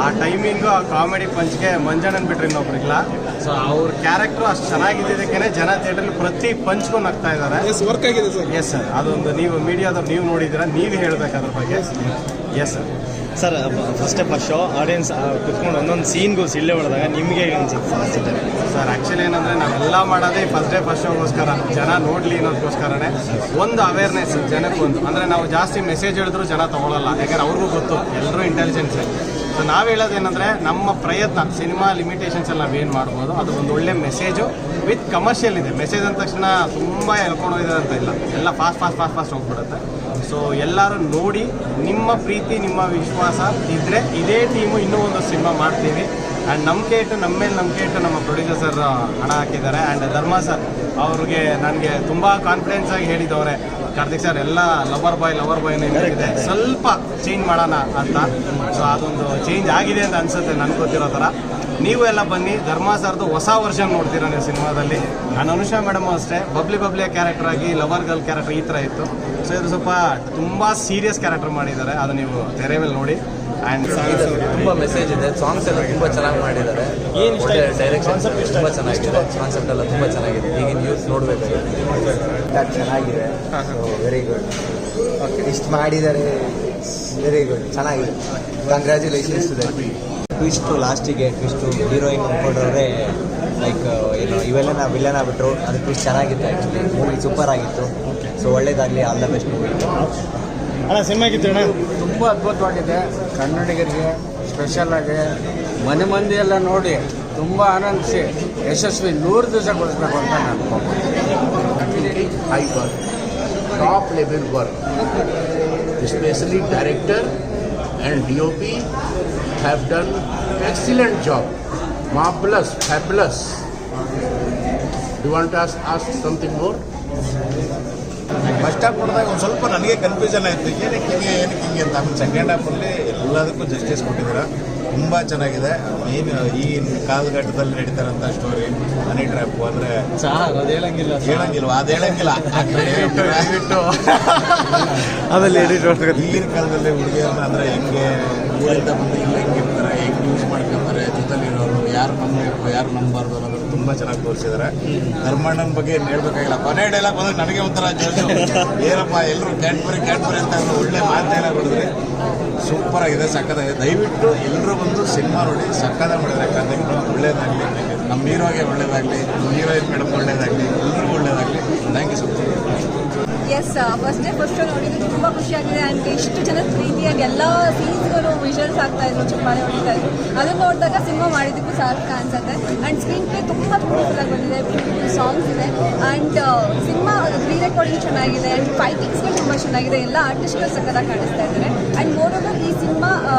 ಆ ಟೈಮಿಂಗು ಆ ಕಾಮಿಡಿ ಪಂಚ್ಗೆ ಮಂಜಣ್ಣನ್ ಬಿಟ್ರೆ ಇನ್ನೊಬ್ರಿಲ್ಲ. ಸೊ ಅವ್ರ ಕ್ಯಾರೆಕ್ಟರ್ ಅಷ್ಟು ಚೆನ್ನಾಗಿದ್ದಕ್ಕೇನೆ ಜನ ಥಿಯೇಟರ್ಲಿ ಪ್ರತಿ ಪಂಚ್ಗೂ ನಗ್ತಾ ಇದ್ದಾರೆ. ವರ್ಕ್ ಆಗಿದೆ ಸರ್. ಎಸ್ ಸರ್, ಅದೊಂದು ನೀವು ಮೀಡಿಯಾದವ್ರು ನೀವು ನೋಡಿದ್ದೀರಾ, ನೀವು ಹೇಳ್ಬೇಕು ಅದ್ರ ಬಗ್ಗೆ. Yes sir. Sir first show audience ಕುತ್ಕೊಂಡು ಒಂದೊಂದು ಸೀನ್ಗೂ ಸಿಳ್ಳೆ ಹೊಡೆದಾಗ ನಿಮಗೆ ಅನಿಸುತ್ತೆ ಸರ್? ಆ್ಯಕ್ಚುಲಿ ಏನಂದರೆ ನಾವೆಲ್ಲ ಮಾಡೋದೇ ಫಸ್ಟ್ ಶೋಗೋಸ್ಕರ, ಜನ ನೋಡಲಿ ಅನ್ನೋದಕ್ಕೋಸ್ಕರನೇ. ಒಂದು ಅವೇರ್ನೆಸ್ ಜನಕ್ಕೊಂದು, ಅಂದರೆ ನಾವು ಜಾಸ್ತಿ ಮೆಸೇಜ್ ಹೇಳಿದ್ರು ಜನ ತೊಗೊಳ್ಳಲ್ಲ, ಯಾಕಂದ್ರೆ ಅವ್ರಿಗೂ ಗೊತ್ತು ಎಲ್ಲರೂ ಇಂಟೆಲಿಜೆನ್ಸೇ. ಸೊ ನಾವು ಹೇಳೋದೇನೆಂದರೆ ನಮ್ಮ ಪ್ರಯತ್ನ, ಸಿನಿಮಾ ಲಿಮಿಟೇಷನ್ಸ್ ಎಲ್ಲ ನಾವೇನು ಮಾಡ್ಬೋದು, ಅದು ಒಂದು ಒಳ್ಳೆ ಮೆಸೇಜು ವಿತ್ ಕಮರ್ಷಿಯಲ್ ಇದೆ. ಮೆಸೇಜ್ ಅಂದ ತಕ್ಷಣ ತುಂಬ ಎಳ್ಕೊಂಡು ಹೋಗಿದೆ ಅಂತ ಇಲ್ಲ, ಎಲ್ಲ ಫಾಸ್ಟ್ ಹೋಗ್ಬಿಡುತ್ತೆ. ಸೊ ಎಲ್ಲರೂ ನೋಡಿ, ನಿಮ್ಮ ಪ್ರೀತಿ ನಿಮ್ಮ ವಿಶ್ವಾಸ ಇದ್ದರೆ ಇದೇ ಟೀಮು ಇನ್ನೂ ಒಂದು ಸಿನಿಮಾ ಮಾಡ್ತೀವಿ. ಆ್ಯಂಡ್ ನಂಬಿಕೆ ಇಟ್ಟು ನಮ್ಮ ಮೇಲೆ ನಂಬಿಕೆ ಇಟ್ಟು ನಮ್ಮ ಪ್ರೊಡ್ಯೂಸರ್ ಸರ್ ಹಣ ಹಾಕಿದ್ದಾರೆ. ಆ್ಯಂಡ್ ಧರ್ಮ ಸರ್ ಅವ್ರಿಗೆ ನನಗೆ ತುಂಬ ಕಾನ್ಫಿಡೆನ್ಸ್ ಆಗಿ ಹೇಳಿದವ್ರೆ, ಕಾರ್ತಿಕ್ ಸರ್ ಎಲ್ಲ ಲವರ್ ಬಾಯ್ನೇ ಇದೆ, ಸ್ವಲ್ಪ ಚೇಂಜ್ ಮಾಡೋಣ ಅಂತ. ಸೊ ಅದೊಂದು ಚೇಂಜ್ ಆಗಿದೆ ಅಂತ ಅನಿಸುತ್ತೆ ನನಗೆ ಗೊತ್ತಿರೋ ಥರ. ನೀವು ಎಲ್ಲ ಬನ್ನಿ, ಧರ್ಮ ಸರ್ದು ಹೊಸ ವರ್ಷನ್ ನೋಡ್ತೀರಾ ನೀವು ಸಿನಿಮಾದಲ್ಲಿ. ನಾನು ಅನುಷಾ ಮೇಡಮ್ ಅಷ್ಟೇ ಬಬ್ಲಿ ಕ್ಯಾರೆಕ್ಟರ್ ಆಗಿ ಲವರ್ ಗರ್ಲ್ ಕ್ಯಾರೆಕ್ಟರ್ ಈ ಥರ ಇತ್ತು. ಸೊ ಇದು ಸ್ವಲ್ಪ ತುಂಬ ಸೀರಿಯಸ್ ಕ್ಯಾರೆಕ್ಟರ್ ಮಾಡಿದ್ದಾರೆ, ಅದು ನೀವು ತೆರೆ ಮೇಲೆ ನೋಡಿ. ಆ್ಯಂಡ್ ತುಂಬ ಮೆಸೇಜ್ ಇದೆ, ಸಾಂಗ್ಸ್ ಎಲ್ಲ ತುಂಬ ಚೆನ್ನಾಗಿ ಮಾಡಿದ್ದಾರೆ. ಡೈರೆಕ್ಷನ್ ತುಂಬ ಚೆನ್ನಾಗಿದೆ, ಕಾನ್ಸೆಪ್ಟ್ ಎಲ್ಲ ತುಂಬ ಚೆನ್ನಾಗಿದೆ. ಈಗಿನ ಯೂತ್ ನೋಡಬೇಕಾಗಿದೆ, ಚೆನ್ನಾಗಿದೆ. Very good. ಇಷ್ಟು ಮಾಡಿದ್ದಾರೆ, ವೆರಿ ಗುಡ್, ಚೆನ್ನಾಗಿದೆ. Congratulations to that. ಟ್ವಿಸ್ಟು ಲಾಸ್ಟಿಗೆ ಹೀರೋಯಿನ್ ಅಂದ್ಕೊಂಡ್ರೆ ಲೈಕ್ ಏನು ಇವೆಲ್ಲ ವಿಲನ್ ಆಗ್ಬಿಟ್ರು. ಅದು ಟ್ವಿಸ್ಟ್ ಚೆನ್ನಾಗಿತ್ತು. ಆ್ಯಕ್ಚುಲಿ ಮೂವಿ ಸೂಪರ್ ಆಗಿತ್ತು. ಸೊ ಒಳ್ಳೇದಾಗಲಿ, ಆಲ್ ದ ಬೆಸ್ಟ್ ಮೂವಿ. ಅಣ್ಣ ಸಿನಿಮಾ ಆಗಿತ್ತು ಅಣ್ಣ, ತುಂಬ ಅದ್ಭುತವಾಗಿದೆ. ಕನ್ನಡಿಗರಿಗೆ ಸ್ಪೆಷಲ್ ಆಗಿ ಮಂದಿ ಎಲ್ಲ ನೋಡಿ ತುಂಬ ಆನಂದಿಸಿ ಯಶಸ್ವಿ 100 ದಿವಸ ಕೊಡಿಸ್ಬೇಕು ಅಂತ ನಾನು high work, top level work, especially director and DOP have done excellent job, marvelous, fabulous. Do you want to ask something more? First half ನೋಡಿದಾಗ ಒಂದು ಸ್ವಲ್ಪ ನನಗೆ ಕನ್ಫ್ಯೂಷನ್ ಆಯಿತು, ಏನಕ್ಕೆ ಹಿಂಗೆ ಅಂತ. ಆಮೇಲೆ ಸೆಕೆಂಡ್ ಹಾಫಲ್ಲಿ ಎಲ್ಲದಕ್ಕೂ ಜಸ್ಟಿಸ್ ಕೊಟ್ಟಿದ್ದೀರಾ, ತುಂಬ ಚೆನ್ನಾಗಿದೆ. ಏನು ಈಗಿನ ಕಾಲಘಟ್ಟದಲ್ಲಿ ನಡೀತಾರಂಥ ಸ್ಟೋರಿ ಹನಿ ಟ್ರ್ಯಾಪು ಅಂದರೆ ಹೇಳಂಗಿಲ್ಲ, ಅದು ಹೇಳಂಗಿಲ್ಲ. ಆಮೇಲೆ ಈಗಿನ ಕಾಲದಲ್ಲಿ ಹುಡುಗಿಯರನ್ನ ಅಂದರೆ ಹೆಂಗೆ ಊರಿಂದ ಬಂದು ಇಲ್ಲ ಹೆಂಗಿರ್ತಾರೆ, ಹೆಂಗೆ ಯೂಸ್ ಮಾಡ್ಕೊತಾರೆ, ಜೊತೆಲಿರೋರು ಯಾರು ನಂಬಬೇಕು ಯಾರು ನಂಬಾರ್ದು ಅನ್ನೋದು ತುಂಬ ಚೆನ್ನಾಗಿ ತೋರಿಸಿದ್ದಾರೆ. ಧರ್ಮಣ್ಣನ ಬಗ್ಗೆ ಏನು ಹೇಳ್ಬೇಕಾಗಿಲ್ಲ, ಕೊನೆ ಡೈಲಾಗ್ ಬಂದಾಗ ನನಗೆ ಒಂಥರ ಜೋಶು, ಏನಪ್ಪ ಎಲ್ಲರೂ ಕ್ಯಾಡ್ಬರಿ ಅಂತ ಒಳ್ಳೆ ಮಾತೇನ ಕೊಡಿದ್ರೆ ಸೂಪರ್ ಆಗಿದೆ, ಸಕ್ಕತ್ತಾಗಿದೆ. ದಯವಿಟ್ಟು ಎಲ್ಲರೂ ಬಂದು ಸಿನಿಮಾ ನೋಡಿ, ಸಕ್ಕತ್ತಾಗಿ ಮಾಡಿದ್ರೆ. ಯಾಕಂದ್ರೆ ಒಳ್ಳೇದಾಗಲಿ, ನಮ್ಮ ಹೀರೋಗೆ ಒಳ್ಳೇದಾಗಲಿ, ಹೀರೋಯಿನ್ ಮೇಡಮ್ ಒಳ್ಳೇದಾಗಲಿ, ಎಲ್ರಿಗೂ ಒಳ್ಳೇದಾಗಲಿ. Thank you so much. Yes, first ನೋಡಿದ್ದು ತುಂಬ ಖುಷಿಯಾಗಿದೆ. ಆ್ಯಂಡ್ ಇಷ್ಟು ಜನ ಪ್ರೀತಿಯಾಗಿ ಎಲ್ಲ ಸೀನ್ಸ್ಗಳು ವಿಜುವಲ್ಸ್ ಆಗ್ತಾ ಇದ್ರು, ಚುಮ್ಮಾನೆ ಹೊಡಿತಾ ಇದ್ರು. ಅದನ್ನು ನೋಡಿದಾಗ ಸಿನಿಮಾ ಮಾಡಿದ್ದಕ್ಕೂ ಸಾರ್ಥಕ ಅನ್ಸುತ್ತೆ. ಆ್ಯಂಡ್ ಸ್ಕ್ರೀನ್ ಪ್ಲೇ ತುಂಬ ಬ್ಯೂಟಿಫುಲ್ಲಾಗಿ ಬಂದಿದೆ, ಬ್ಯೂಟಿಫುಲ್ ಸಾಂಗ್ಸ್ ಇದೆ. ಆ್ಯಂಡ್ ಸಿನಿಮಾ ರೀ ರೆಕಾರ್ಡಿಂಗ್ ಚೆನ್ನಾಗಿದೆ. ಆ್ಯಂಡ್ ಫೈಟಿಂಗ್ಸ್ಗಳು ತುಂಬ ಚೆನ್ನಾಗಿದೆ. ಎಲ್ಲ ಆರ್ಟಿಸ್ಟ್ಗಳು ಸಕ್ಕತ್ತಾಗಿ ಕಾಣಿಸ್ತಾ ಇದ್ದಾರೆ. ಆ್ಯಂಡ್ ಮೋರೋವರ್ ಈ ಸಿನಿಮಾ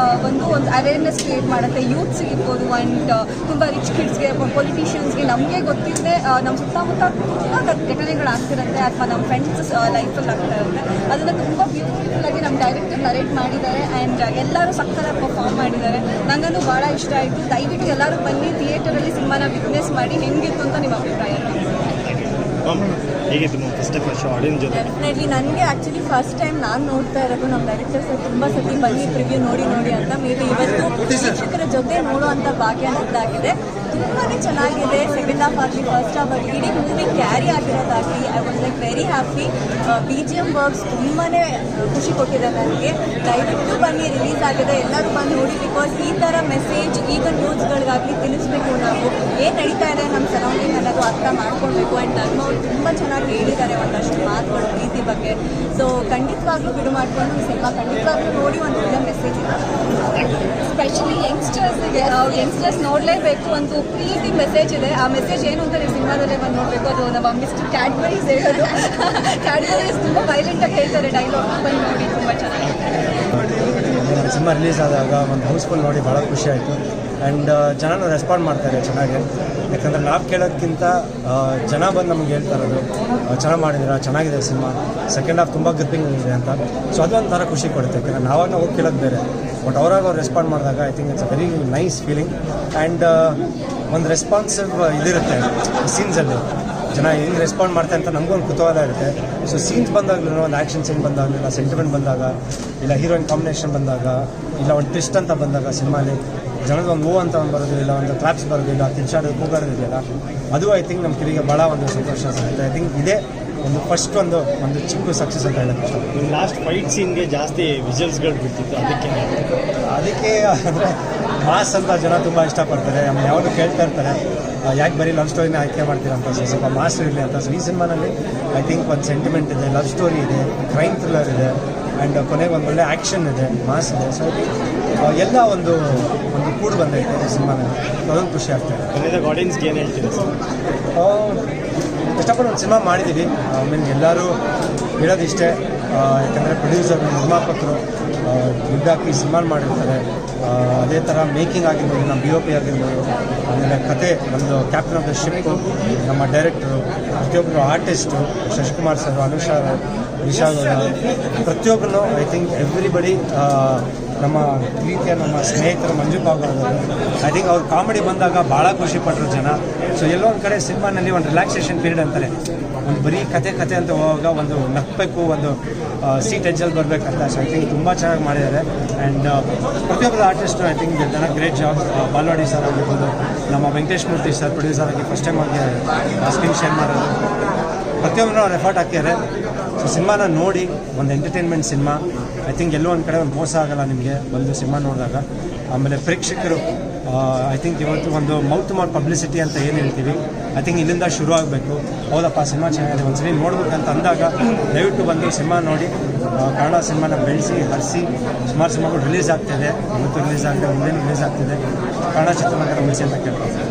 ಒಂದು ಅವೇರ್ನೆಸ್ ಕ್ರಿಯೇಟ್ ಮಾಡುತ್ತೆ ಯೂತ್ಸ್ಗೆ ಇರ್ಬೋದು, ಆ್ಯಂಡ್ ತುಂಬ ರಿಚ್ ಕಿಡ್ಸ್ಗೆ, ಪೊಲಿಟಿಷಿಯನ್ಸ್ಗೆ. ನಮಗೆ ಗೊತ್ತಿದ್ದರೆ ನಮ್ಮ ಸುತ್ತಮುತ್ತ ತುಂಬ ಘಟನೆಗಳಾಗ್ತಿರುತ್ತೆ, ಅಥವಾ ನಮ್ಮ ಫ್ರೆಂಡ್ಸ್ ಲೈಫಲ್ಲಿ ಆಗ್ತಾ ಇರುತ್ತೆ. ಅದನ್ನು ತುಂಬ ಬ್ಯೂಟಿಫುಲ್ಲಾಗಿ ನಮ್ಮ ಡೈರೆಕ್ಟರ್ ನರೇಟ್ ಮಾಡಿದ್ದಾರೆ. ಆ್ಯಂಡ್ ಎಲ್ಲರೂ ಸಕ್ಕತ್ತಾಗಿ ಪರ್ಫಾರ್ಮ್ ಮಾಡಿದ್ದಾರೆ. ನನಗೂ ಭಾಳ ಇಷ್ಟ ಆಯಿತು. ದಯವಿಟ್ಟು ಎಲ್ಲರೂ ಬನ್ನಿ, ಥಿಯೇಟರಲ್ಲಿ ಸಿನಿಮಾನ ವಿಟ್ನೆಸ್ ಮಾಡಿ. ಹೆಂಗಿತ್ತು ಅಂತ ನಿಮ್ಮ ಅಭಿಪ್ರಾಯ? ಹೇಗಿತ್ತು ಫಸ್ಟ್ ಶೋ ಆಡಿಯನ್ಸ್ ಜೊತೆ? ಡೆಫಿನೆಟ್ಲಿ ನನಗೆ ಆ್ಯಕ್ಚುಲಿ ಫಸ್ಟ್ ಟೈಮ್ ನಾನು ನೋಡ್ತಾ ಇರೋದು. ನಮ್ಮ ಡೈರೆಕ್ಟರ್ ಸರ್ ತುಂಬ ಸತಿ ಬನ್ನಿ ಪ್ರಿವ್ಯೂ ನೋಡಿ ಅಂತ. ಮೇ ಬಿ ಇವತ್ತು ಶಿಕ್ಷಕರ ಜೊತೆ ನೋಡುವಂಥ ಭಾಗ್ಯ ನನ್ನದಾಗಿದೆ. ತುಂಬಾ ಚೆನ್ನಾಗಿದೆ. ಸೆಕೆಂಡ್ ಹಾಫ್ ಆಗಲಿ, ಫಸ್ಟ್ ಹಾಫ್ ಆಗಲಿ, ಇಡೀ ಮೂವಿ ಕ್ಯಾರಿ ಆಗಿರೋದಾಗಲಿ, I was like very happy. BGM works ತುಂಬಾ ಖುಷಿ ಕೊಟ್ಟಿದೆ ನನಗೆ. ದಯವಿಟ್ಟು ಬನ್ನಿ, ರಿಲೀಸ್ ಆಗಿದೆ, ಎಲ್ಲರೂ ಬಂದು ನೋಡಿ. ಬಿಕಾಸ್ ಈ ಥರ ಮೆಸೇಜ್ ಈಗ ನ್ಯೂಸ್ಗಳಿಗಾಗಲಿ ತಿಳಿಸ್ಬೇಕು. ನಾವು ಏನು ನಡೀತಾ ಇದೆ ನಮ್ಮ ಸರೌಂಡಿಂಗ್ ಅನ್ನೋದು ಅರ್ಥ ಮಾಡ್ಕೊಳ್ಬೇಕು. ಆ್ಯಂಡ್ ಧರ್ಮ ಅವರು ತುಂಬ ಚೆನ್ನಾಗಿ ಹೇಳಿದ್ದಾರೆ ಒಂದಷ್ಟು ಮಾತುಗಳು ಪ್ರೀತಿ ಬಗ್ಗೆ. ಸೊ ಖಂಡಿತವಾಗ್ಲೂ ಬಿಡು ಮಾಡಿಕೊಂಡು ಸಿನಿಮಾ ಖಂಡಿತವಾಗ್ಲೂ ನೋಡಿ, ಒಂದು ಒಳ್ಳೆ ಮೆಸೇಜ್ ಇದೆ. ಸ್ಪೆಷಲಿ ಯಂಗ್ಸ್ಟರ್ಸ್ ನೋಡಲೇಬೇಕು, ಒಂದು ಪ್ರೀತಿ ಮೆಸೇಜ್ ಇದೆ. ಆ ಮೆಸೇಜ್ ಏನು ಅಂತ ನೀವು ಸಿನಿಮಾದಲ್ಲೇ ಬಂದು ನೋಡಬೇಕು. ಅದು ನಮ್ಮ ಮಿಸ್ಟರ್ ಕ್ಯಾಡ್ಬರೀಸ್ ಹೇಳೋದು. ಕ್ಯಾಡ್ಬರೀಸ್ ತುಂಬ ವೈಲೆಂಟಾಗಿ ಹೇಳ್ತಾರೆ ಡೈಲಾಗ್, ಬಂದು ನೋಡಿ, ತುಂಬ ಚೆನ್ನಾಗಿದೆ. ಸಿನಿಮಾ ರಿಲೀಸ್ ಆದಾಗ ಒಂದು ಹೌಸ್ಫುಲ್ ನೋಡಿ ಭಾಳ ಖುಷಿ ಆಯಿತು. ಆ್ಯಂಡ್ ಜನನೂ ರೆಸ್ಪಾಂಡ್ ಮಾಡ್ತಾರೆ ಚೆನ್ನಾಗಿ. ಯಾಕಂದರೆ ನಾವು ಕೇಳೋದಕ್ಕಿಂತ ಜನ ಬಂದು ನಮ್ಗೆ ಹೇಳ್ತಾ ಇರೋದು ಚೆನ್ನಾಗಿ ಮಾಡಿದ್ದೀರಾ, ಚೆನ್ನಾಗಿದೆ ಸಿನಿಮಾ, ಸೆಕೆಂಡ್ ಹಾಫ್ ತುಂಬ ಗ್ರಿಪ್ಪಿಂಗ್ ಇದೆ ಅಂತ. ಸೊ ಅದೊಂಥರ ಖುಷಿ ಕೊಡುತ್ತೆ. ಯಾಕಂದರೆ ನಾವಾಗ ಹೋಗಿ ಕೇಳೋದು ಬೇರೆ, ಬಟ್ ಅವ್ರು ರೆಸ್ಪಾಂಡ್ ಮಾಡಿದಾಗ I think it's a very nice feeling. And ಒಂದು ರೆಸ್ಪಾನ್ಸಿವ್ ಇದಿರುತ್ತೆ ಸೀನ್ಸಲ್ಲಿ. ಜನ ಹೆಂಗೆ ರೆಸ್ಪಾಂಡ್ ಮಾಡ್ತಾರೆ ಅಂತ ನಮಗೊಂದು ಕುತೂಹಲ ಇರುತ್ತೆ. ಸೊ ಸೀನ್ಸ್ ಬಂದಾಗಲೂ, ಒಂದು ಆ್ಯಕ್ಷನ್ ಸೀನ್ ಬಂದಾಗ, ಇಲ್ಲ ಸೆಂಟಿಮೆಂಟ್ ಬಂದಾಗ, ಇಲ್ಲ ಹೀರೋಯಿನ್ ಕಾಂಬಿನೇಷನ್ ಬಂದಾಗ, ಇಲ್ಲ ಒಂದು ಟ್ವಿಸ್ಟ್ ಅಂತ ಬಂದಾಗ ಸಿನಿಮಾಲಿ ಜನದ ಒಂದು ಓ ಅಂತ ಒಂದು ಬರೋದು ಇಲ್ಲ ಒಂದು ಕ್ಲಾಪ್ಸ್ ಬರೋದು ಇಲ್ಲ ತಿರ್ಚಾಡೋದು ಕೂಗಾಡೋದು ಇದೆಯಲ್ಲ ಅದು ಐ ಥಿಂಕ್ ನಮ್ಮ ಕಿವಿಗೆ ಭಾಳ ಒಂದು ಸಂತೋಷ ಸಿಗುತ್ತೆ. ಐ ಥಿಂಕ್ ಇದೇ ಒಂದು ಫಸ್ಟ್ ಒಂದು ಚಿಕ್ಕ ಸಕ್ಸಸ್ ಅಂತ ಹೇಳಕ್ಕೆ ಇಷ್ಟ. ಲಾಸ್ಟ್ ಫೈಟ್ ಸೀನ್ಗೆ ಜಾಸ್ತಿ ವಿಜುವಲ್ಸ್ಗಳು ಬಿಡ್ತಿತ್ತು, ಅದಕ್ಕೆ ಅಂದರೆ ಮಾಸ್ ಅಂತ ಜನ ತುಂಬ ಇಷ್ಟಪಡ್ತಾರೆ. ಆಮೇಲೆ ಯಾವಾಗಲೂ ಕೇಳ್ತಾ ಇರ್ತಾರೆ ಯಾಕೆ ಬರೀ ಲವ್ ಸ್ಟೋರಿನ ಆಯ್ಕೆ ಮಾಡ್ತೀರಂತ, ಸ್ವಲ್ಪ ಮಾಸ್ ಇರಲಿ ಅಂತ. ಸೊ ಈ ಸಿನಿಮಾನಲ್ಲಿ ಐ ಥಿಂಕ್ ಒಂದು ಸೆಂಟಿಮೆಂಟ್ ಇದೆ, ಲವ್ ಸ್ಟೋರಿ ಇದೆ, ಕ್ರೈಮ್ ಥ್ರಿಲ್ಲರ್ ಇದೆ, ಆ್ಯಂಡ್ ಕೊನೆಗೆ ಒಂದು ಒಳ್ಳೆ ಆ್ಯಕ್ಷನ್ ಇದೆ, ಮಾಸ್ ಇದೆ. ಸೊ ಎಲ್ಲ ಒಂದು ಕೂಡು ಬಂದೈತೆ ಈ ಸಿನಿಮಾನಲ್ಲಿ. ಅದೊಂದು ಖುಷಿ ಆಗ್ತಾಯಿದೆ. ಕೊನೆಯದಾಗ ಆಡಿಯನ್ಸ್ಗೆ ಏನು ಹೇಳ್ತೀರಾ ಸರ್? ಕಷ್ಟಪಟ್ಟು ಒಂದು ಸಿನಿಮಾ ಮಾಡಿದ್ದೀವಿ. ಮೀನ್ ಎಲ್ಲರೂ ಹೇಳೋದಿಷ್ಟೇ, ಯಾಕಂದರೆ ಪ್ರೊಡ್ಯೂಸರು, ನಿರ್ಮಾಪಕರು ದುಡ್ಡಾಕಿ ಸಿನಿಮಾ ಮಾಡಿರ್ತಾರೆ. ಅದೇ ಥರ ಮೇಕಿಂಗ್ ಆಗಿರ್ಬೋದು, ನಮ್ಮ BOP ಆಗಿರ್ಬೋದು, ಆಮೇಲೆ ಕತೆ, ಒಂದು ಕ್ಯಾಪ್ಟನ್ ಆಫ್ ದ ಶಿಪ್, ನಮ್ಮ ಡೈರೆಕ್ಟರು, ಪ್ರತಿಯೊಬ್ಬರು ಆರ್ಟಿಸ್ಟು, ಶಶಿಕುಮಾರ್ ಸರ್, ಅನುಷಾ, ನಿಶಾದ್, ಪ್ರತಿಯೊಬ್ಬರು ಐ ಥಿಂಕ್ ಎವ್ರಿಬಡಿ, ನಮ್ಮ ಪ್ರೀತಿಯ ನಮ್ಮ ಸ್ನೇಹಿತರು ಮಂಜು ಪಾಗೋರು, ಐ ಥಿಂಕ್ ಅವ್ರು ಕಾಮಿಡಿ ಬಂದಾಗ ಭಾಳ ಖುಷಿಪಟ್ಟರು ಜನ. ಸೊ ಎಲ್ಲೋ ಒಂದು ಕಡೆ ಸಿನಿಮಾನಲ್ಲಿ ಒಂದು ರಿಲ್ಯಾಕ್ಸೇಷನ್ ಪೀರಿಯಡ್ ಅಂತಾರೆ, ಒಂದು ಬರೀ ಕತೆ ಅಂತ ಹೋಗುವಾಗ ಒಂದು ನಕ್ಕಬೇಕು, ಒಂದು ಸೀಟ್ ಎಜ್ಜಲ್ಲಿ ಬರಬೇಕಂತ. ಸೊ ಐ ಥಿಂಕ್ ತುಂಬ ಚೆನ್ನಾಗಿ ಮಾಡಿದ್ದಾರೆ. ಆ್ಯಂಡ್ ಪ್ರತಿಯೊಬ್ಬರು artist I think done great job. Balwadi sir ಆಗಿರ್ಬೋದು, ನಮ್ಮ ವೆಂಕಟೇಶ್ ಮೂರ್ತಿ ಸರ್ ಪ್ರೊಡ್ಯೂಸರ್ ಆಗಿ ಫಸ್ಟ್ ಟೈಮ್ ಆಗಿ ಸ್ಕ್ರೀನ್ ಶೇರ್ ಮಾಡೋದು, ಪ್ರತಿಯೊಬ್ಬರು ಅವ್ರು ಎಫರ್ಟ್ ಹಾಕಿದ್ದಾರೆ. ಸೊ ಸಿನಿಮಾನ ನೋಡಿ, ಒಂದು ಎಂಟರ್ಟೈನ್ಮೆಂಟ್ ಸಿನಿಮಾ. ಐ ಥಿಂಕ್ ಎಲ್ಲೋ ಒಂದು ಕಡೆ ಒಂದು ಮೋಸ ಆಗಲ್ಲ ನಿಮಗೆ ಒಂದು ಸಿನಿಮಾ ನೋಡಿದಾಗ. ಆಮೇಲೆ ಪ್ರೇಕ್ಷಕರು ಐ ಥಿಂಕ್ ಇವತ್ತು ಒಂದು ಮೌತ್ ಟು ಮೌತ್ ಪಬ್ಲಿಸಿಟಿ ಅಂತ ಏನು ಹೇಳ್ತೀವಿ, ಐ ಥಿಂಕ್ ಇಲ್ಲಿಂದ ಶುರು ಆಗಬೇಕು. ಹೌದಪ್ಪ ಸಿನಿಮಾ ಚೆನ್ನಾಗಿದೆ, ಒಂದ್ಸರಿ ನೋಡ್ಬೇಕಂತ ಅಂದಾಗ ದಯವಿಟ್ಟು ಬಂದು ಸಿನಿಮಾ ನೋಡಿ. ಕನ್ನಡ ಸಿನಿಮಾನ ಬೆಳೆಸಿ ಹರಿಸಿ ಸುಮಾರು ಸಿನಿಮಾಗಳು ರಿಲೀಸ್ ಆಗ್ತಿದೆ. ಇವತ್ತು ರಿಲೀಸ್ ಆಗಿದೆ, ಮುಂದೇನು ರಿಲೀಸ್ ಆಗ್ತಿದೆ. ಕನ್ನಡ ಚಿತ್ರನಗರ ಉಳಿಸಿ ಅಂತ ಕೇಳ್ತೀನಿ.